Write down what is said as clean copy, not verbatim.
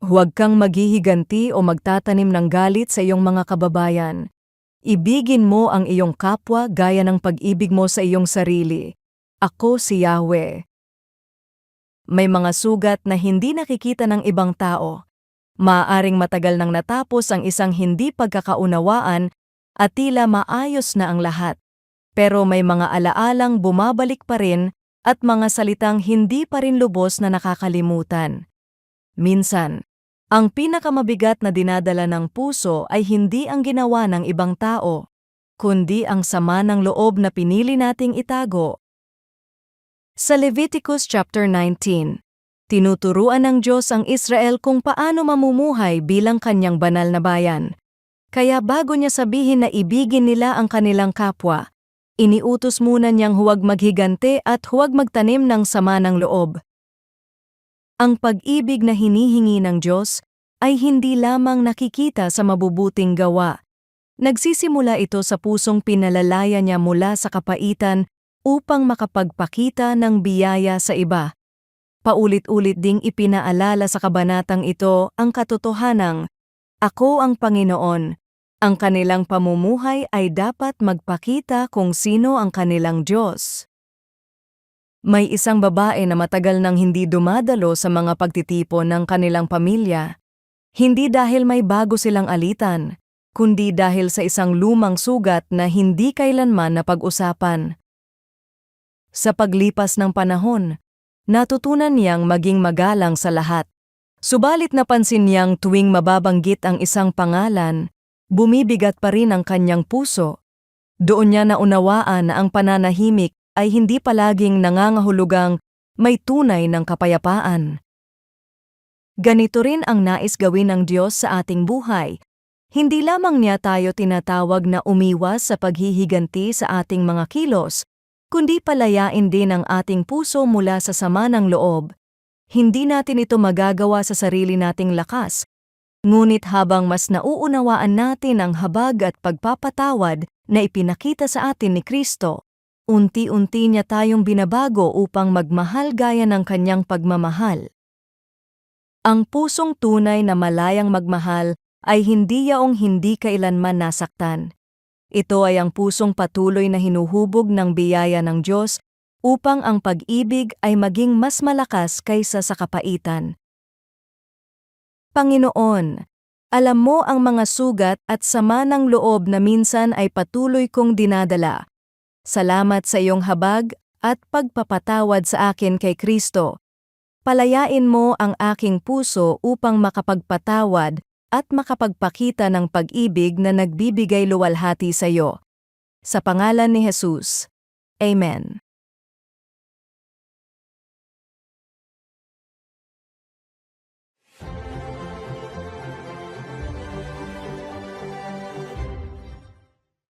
Huwag kang maghihiganti o magtatanim ng galit sa iyong mga kababayan. Ibigin mo ang iyong kapwa gaya ng pag-ibig mo sa iyong sarili. Ako si Yahweh. May mga sugat na hindi nakikita ng ibang tao. Maaaring matagal nang natapos ang isang hindi pagkakaunawaan at tila maayos na ang lahat. Pero may mga alaalang bumabalik pa rin at mga salitang hindi pa rin lubos na nakakalimutan. Minsan, ang pinakamabigat na dinadala ng puso ay hindi ang ginawa ng ibang tao, kundi ang sama ng loob na pinili nating itago. Sa Leviticus chapter 19, tinuturuan ng Diyos ang Israel kung paano mamumuhay bilang kanyang banal na bayan. Kaya bago niya sabihin na ibigin nila ang kanilang kapwa, iniutos muna niyang huwag maghigante at huwag magtanim ng sama ng loob. Ang pag-ibig na hinihingi ng Diyos ay hindi lamang nakikita sa mabubuting gawa. Nagsisimula ito sa pusong pinalalaya niya mula sa kapaitan upang makapagpakita ng biyaya sa iba. Paulit-ulit ding ipinaalala sa kabanatang ito ang katotohanang, "Ako ang Panginoon." Ang kanilang pamumuhay ay dapat magpakita kung sino ang kanilang Diyos. May isang babae na matagal nang hindi dumadalo sa mga pagtitipon ng kanilang pamilya. Hindi dahil may bago silang alitan, kundi dahil sa isang lumang sugat na hindi kailanman napag-usapan. Sa paglipas ng panahon, natutunan niyang maging magalang sa lahat. Subalit napansin niyang tuwing mababanggit ang isang pangalan, bumibigat pa rin ang kanyang puso. Doon niya naunawaan na ang pananahimik ay hindi palaging nangangahulugang may tunay ng kapayapaan. Ganito rin ang nais gawin ng Diyos sa ating buhay. Hindi lamang niya tayo tinatawag na umiwas sa paghihiganti sa ating mga kilos, kundi palayain din ang ating puso mula sa sama ng loob. Hindi natin ito magagawa sa sarili nating lakas, ngunit habang mas nauunawaan natin ang habag at pagpapatawad na ipinakita sa atin ni Kristo, unti-unti niya tayong binabago upang magmahal gaya ng kanyang pagmamahal. Ang pusong tunay na malayang magmahal ay hindi yaong hindi kailanman nasaktan. Ito ay ang pusong patuloy na hinuhubog ng biyaya ng Diyos upang ang pag-ibig ay maging mas malakas kaysa sa kapaitan. Panginoon, alam mo ang mga sugat at sama ng loob na minsan ay patuloy kong dinadala. Salamat sa iyong habag at pagpapatawad sa akin kay Kristo. Palayain mo ang aking puso upang makapagpatawad at makapagpakita ng pag-ibig na nagbibigay luwalhati sa iyo. Sa pangalan ni Jesus. Amen.